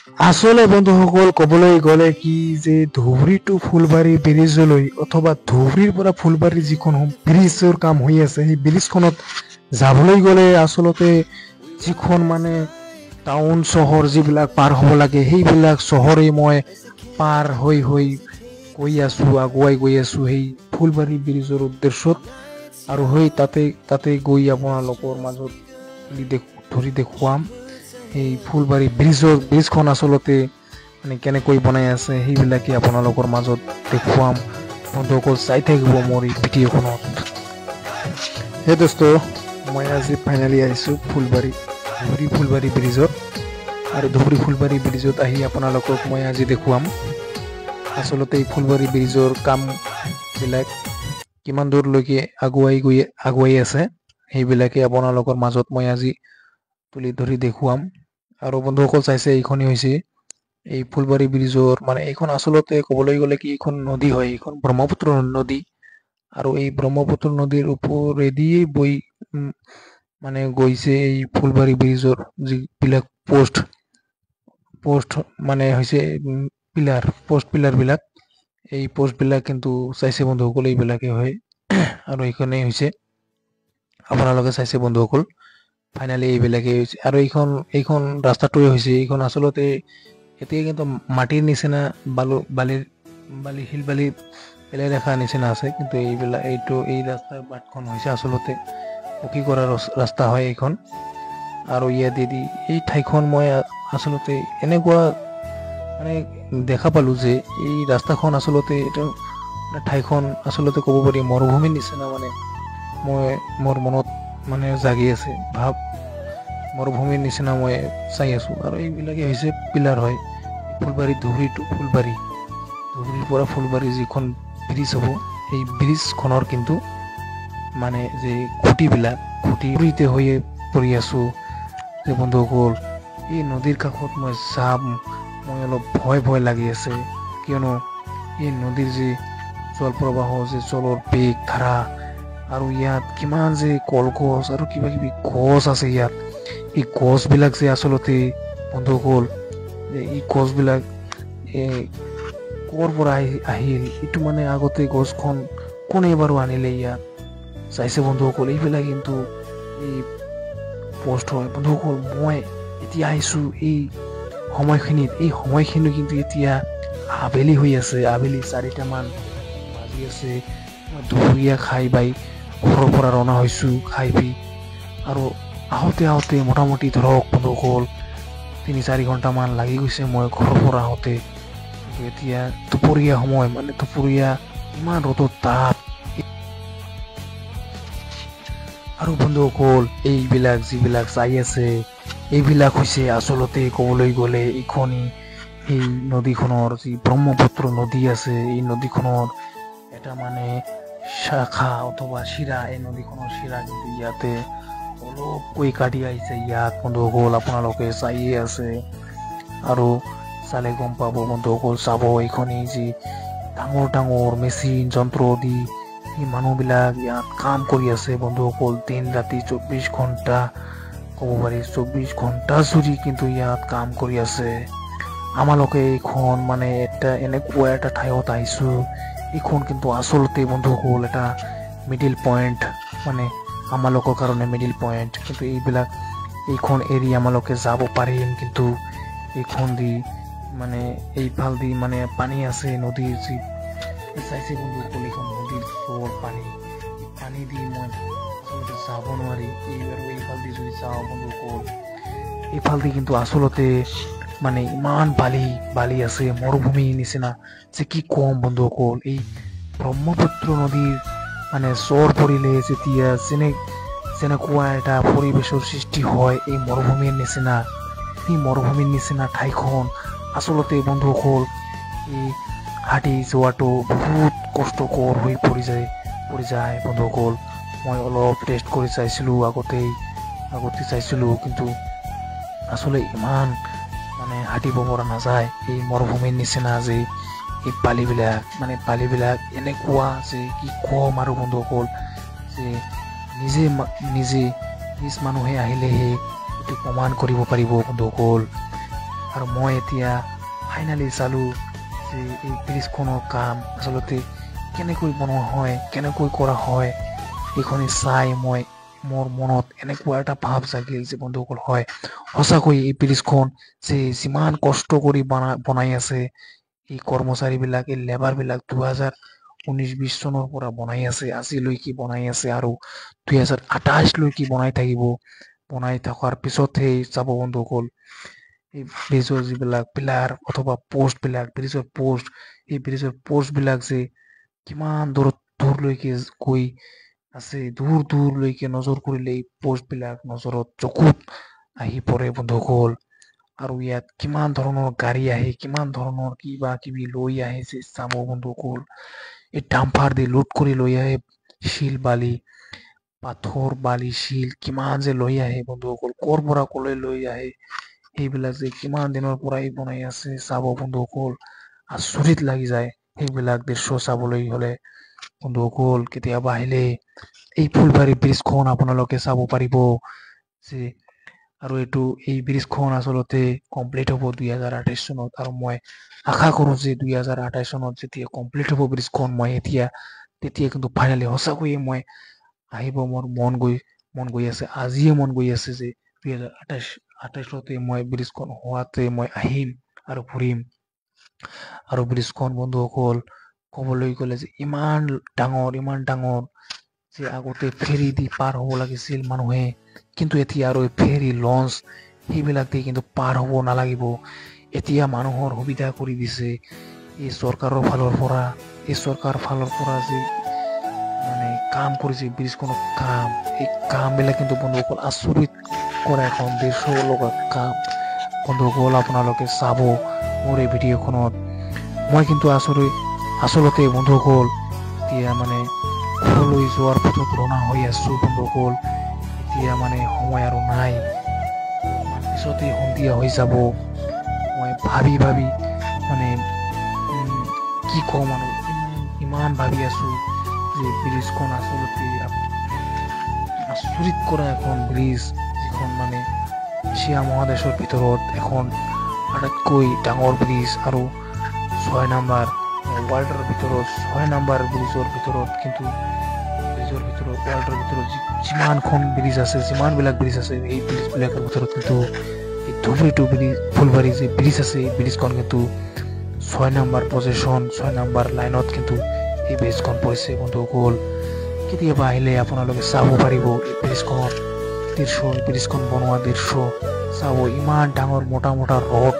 আসলে বন্ধুসকল ক'বলৈ গ'লে কি যে ধুবুৰী টু ফুলবাৰী ব্ৰিজলৈ অথবা ধুবুৰীৰ পৰা ফুলবাৰী যিখন ব্ৰিজৰ কাম হৈ আছে সেই ব্ৰিজখনত যাবলৈ গ'লে আচলতে যিখন মানে টাউন চহৰ যিবিলাক পাৰ হ'ব লাগে সেইবিলাক চহৰেই মই পাৰ হৈ গৈ আছোঁ আগুৱাই গৈ আছোঁ সেই ফুলবাৰী ব্ৰিজৰ উদ্দেশ্যত আৰু সেই তাতে গৈ আপোনালোকৰ মাজত ধৰি দেখুৱাম এই ফুলবাৰী ব্ৰিজখন আচলতে মানে কেনেকৈ বনাই আছে সেইবিলাকে আপোনালোকৰ মাজত দেখুৱাম বন্ধুসকল চাই থাকিব মোৰ এই ভিডিঅ'খনত সেই দোস্ত মই আজি ফাইনেলি আহিছোঁ ফুলবাৰী ব্ৰিজত আৰু ধুবুৰী ফুলবাৰী ব্ৰিজত আহি আপোনালোকক মই আজি দেখুৱাম আচলতে এই ফুলবাৰী ব্ৰিজৰ কামবিলাক কিমান দূৰলৈকে আগুৱাই আছে সেইবিলাকে আপোনালোকৰ মাজত মই আজি তুলি ধৰি দেখুৱাম আৰু বন্ধুসকল চাইছে এইখনেই হৈছে এই ফুলবাৰী ব্ৰিজৰ মানে এইখন আচলতে ক'বলৈ গ'লে কি এইখন নদী হয় এইখন ব্ৰহ্মপুত্ৰ নদী আৰু এই ব্ৰহ্মপুত্ৰ নদীৰ ওপৰেদিয়ে মানে গৈছে এই ফুলবাৰী ব্ৰিজৰ যিবিলাক পোষ্ট মানে হৈছে পিলাৰবিলাক এই পোষ্টবিলাক কিন্তু চাইছে বন্ধুসকল এইবিলাকে হয় আৰু এইখনেই হৈছে আপোনালোকে চাইছে বন্ধুসকল ফাইনেলি এইবিলাকে হৈছে আৰু এইখন ৰাস্তাটোৱে হৈছে এইখন আচলতে এতিয়া কিন্তু মাটিৰ নিচিনা শিল বালি পেলাই ৰখা নিচিনা আছে কিন্তু এই ৰাস্তাৰ বাটখন হৈছে আচলতে পকী কৰা ৰাস্তা হয় এইখন আৰু ইয়াতেদি এই ঠাইখন মই আচলতে এনেকুৱা মানে দেখা পালোঁ যে এই ৰাস্তাখন আচলতে এইটো ঠাইখন আচলতে ক'ব পাৰি মৰুভূমিৰ নিচিনা মানে মোৰ মনত মানে জাগি আছে ভাৱ মৰুভূমিৰ নিচিনা মই চাই আছোঁ আৰু এইবিলাকে হৈছে পিলাৰ হয় ফুলবাৰী ধুবুৰী টু ফুলবাৰী ধুবুৰীৰ পৰা ফুলবাৰী যিখন ব্ৰিজ হ'ব সেই ব্ৰিজখনৰ কিন্তু মানে যে খুঁটিতে হৈয়ে পৰি আছোঁ যে বন্ধুসকল এই নদীৰ কাষত মই অলপ ভয় লাগি আছে কিয়নো এই নদীৰ যে জলপ্ৰবাহ যে জলৰ বেগ ধাৰা আৰু ইয়াত কিমান যে কলগছ আৰু কিবা কিবি গছ আছে ইয়াত এই গছবিলাক যে আচলতে বন্ধুসকল এই গছবিলাক ক'ৰ পৰা আহিল এইটো মানে আগতে গছখন কোনে বাৰু আনিলে ইয়াত চাইছে বন্ধুসকল এইবিলাক কিন্তু এই পোষ্ট হয় বন্ধুসকল মই এতিয়া আহিছোঁ এই সময়খিনি কিন্তু এতিয়া আবেলি হৈ আছে আবেলি 4টামান বাজি আছে মই দুপৰীয়া খাই বাই ঘৰৰ পৰা ৰওনা হৈছোঁ খাই পি আৰু আহোঁতে মোটামুটি ধৰক বন্ধুসকল 3-4 ঘণ্টামান লাগি গৈছে মই ঘৰৰ পৰা আহোঁতে কিন্তু এতিয়া দুপৰীয়া সময় মানে দুপৰীয়া ইমান ৰ'দৰ তাপ আৰু বন্ধুসকল এইবিলাক যিবিলাক চাই আছে এইবিলাক হৈছে আচলতে ক'বলৈ গ'লে এই নদীখনৰ যি ব্ৰহ্মপুত্ৰ নদী আছে এই নদীখনৰ এটা মানে শাখা অথবা শিৰা এই নদীখনৰ শিৰা কিন্তু ইয়াতে অলপকৈ কাটি আহিছে ইয়াত বন্ধুসকল আপোনালোকে চাইয়ে আছে আৰু চালে গম পাব বন্ধুসকল চাব এইখনেই যি ডাঙৰ মেচিন যন্ত্ৰ দি এই মানুহবিলাক ইয়াত কাম কৰি আছে বন্ধুসকল দিন ৰাতি 24 ঘণ্টা ক'ব পাৰি 24 ঘণ্টা জুৰি কিন্তু ইয়াত কাম কৰি আছে আমালোকে এইখন মানে এনেকুৱা এটা ঠাইত আহিছোঁ এইখন কিন্তু আচলতে বন্ধুসকল এটা মিডিল পইণ্ট মানে আমালোকৰ কাৰণে মিডিল পইণ্ট কিন্তু এইখন এৰি আমালোকে যাব পাৰিম কিন্তু এইখন দি মানে এইফাল দি মানে পানী আছে নদীৰ যি চাইছে বন্ধুসকল এইখন নদীৰ পানী দি মই আচলতে যাব নোৱাৰি এইফাল দি যদি যাওঁ বন্ধুসকল এইফাল দি কিন্তু আচলতে মানে ইমান বালি আছে মৰুভূমিৰ নিচিনা যে কি কম বন্ধুসকল এই ব্ৰহ্মপুত্ৰ নদীৰ মানে চৰ পৰিলে যেতিয়া যেনেকুৱা এটা পৰিৱেশৰ সৃষ্টি হয় এই মৰুভূমিৰ নিচিনা ঠাইখন আচলতে বন্ধুসকল এই হাতী যোৱাটো বহুত কষ্টকৰ হৈ পৰি যায় বন্ধুসকল মই অলপ টেষ্ট কৰি চাইছিলোঁ আগতে চাইছিলোঁ কিন্তু আচলতে ইমান মানে হাঁটিব পৰা নাযায় এই মৰুভূমিৰ নিচিনা যে এই পালিবিলাক এনেকুৱা যে কি কম আৰু বন্ধুসকল যে নিজ মানুহে আহিলেহে এইটো প্ৰমাণ কৰিব পাৰিব বন্ধুসকল আৰু মই এতিয়া ফাইনেলি চালোঁ যে এই ব্ৰিজখনৰ কাম আচলতে কেনেকৈ বনোৱা হয়, কেনেকৈ কৰা হয়। এইখনি চাই মোৰ মনত এনেকুৱা এটা ভাৱ জাগিল যে বন্ধুসকল হয় সঁচাকৈ এই ব্ৰিজখন যে যিমান কষ্ট কৰি বনাই আছে এই কৰ্মচাৰীবিলাক, এই লেবাৰবিলাক 2019-20 চনৰ পৰা বনাই আছে, আজিলৈকে বনাই আছে আৰু 2028 লৈকে বনাই থাকিব। বনাই থকাৰ পিছতহে চাব বন্ধুসকল এই ব্ৰিজৰ যিবিলাক পিলাৰ অথবা পোষ্টবিলাক, এই ব্ৰিজৰ পোষ্টবিলাক যে কিমান দূৰলৈকে গৈ আছে, দূৰলৈকে নজৰ কৰিলে এই পোষ্টবিলাক নজৰত চকুত আহি পৰে বন্ধুসকল। আৰু ইয়াত কিমান ধৰণৰ গাড়ী আহে, কিমান ধৰণৰ কিবা কিবি লৈ আহে যে চাব বন্ধুসকল। এই ডাম্পাৰ দি লোড কৰি লৈ আহে শিল বালি, পাথৰ বালি শিল কিমান যে লৈ আহে বন্ধুসকল, ক'ৰ পৰা ক'লৈ লৈ আহে। সেইবিলাক যে কিমান দিনৰ পৰাই বনাই আছে চাব বন্ধুসকল, আচৰিত লাগি যায় সেইবিলাক দৃশ্য চাবলৈ হলে বন্ধুসকল। কেতিয়াবা আহিলে এই ফুলবাৰী ব্ৰিজখন আপোনালোকে চাব পাৰিব যে আৰু এই ব্ৰিজখন আচলতে কমপ্লিট হ'ব 2028 চনত। আৰু মই আশা কৰোঁ যে 2028 চনত যেতিয়া কমপ্লিট হ'ব ব্ৰিজখন, মই তেতিয়া কিন্তু ফাইনেলি সঁচাকৈয়ে মই আহিব মোৰ মন গৈ আছে, আজিয়ে মন গৈ আছে যে 2028 মই ব্ৰিজখন হোৱাতে মই আহিম আৰু ফুৰিম। আৰু ব্ৰিজখন বন্ধুসকল ক'বলৈ গ'লে যে ইমান ডাঙৰ যে আগতে ফেৰী দি পাৰ হ'ব লাগিছিল মানুহে, কিন্তু এতিয়া আৰু ফেৰী লঞ্চ সেইবিলাক দি কিন্তু পাৰ হ'ব নালাগিব। এতিয়া মানুহৰ সুবিধা কৰি দিছে এই চৰকাৰৰ ফালৰ পৰা যে মানে কাম কৰিছে ব্ৰিজখনৰ এই কামবিলাক কিন্তু বন্ধুসকল আচৰিত কৰা এখন দৃশ্য লগা কাম বন্ধুসকল। আপোনালোকে চাব মোৰ এই ভিডিঅ'খনত। মই কিন্তু আচলতে বন্ধুসকল এতিয়া মানে ঘৰলৈ যোৱাৰ পথত ৰওনা হৈ আছো বন্ধুসকল। এতিয়া মানে সময় আৰু নাই, পিছতে সন্ধিয়া হৈ যাব। মই ভাবি মানে কি কম আৰু ইমান ভাবি আছো যে ব্ৰিজখন আচলতে আচৰিত কৰা এখন ব্ৰিজ, যিখন মানে এছিয়া মহাদেশৰ ভিতৰত এখন আটাইতকৈ ডাঙৰ ব্ৰিজ আৰু 6 নম্বৰ ৱৰ্ল্ডৰ ভিতৰত 6 নম্বৰ ব্ৰিজৰ ভিতৰত কিন্তু ৱৰ্ল্ডৰ ভিতৰত যিমানখন ব্ৰিজ আছে, যিমানবিলাক ব্ৰিজ আছে এই ব্ৰিজবিলাকৰ ভিতৰত কিন্তু এই ধুবুৰী টু ফুলবাৰী যে ব্ৰিজ আছে এই ব্ৰিজখন কিন্তু 6 নম্বৰ পজিশ্যন, 6 নম্বৰ লাইনত কিন্তু এই ব্ৰিজখন পৰিছে বন্ধুসকল। কেতিয়াবা আহিলে আপোনালোকে চাব পাৰিব এই ব্ৰিজখন বনোৱা দৃশ্য চাব। ইমান ডাঙৰ মোটা ৰড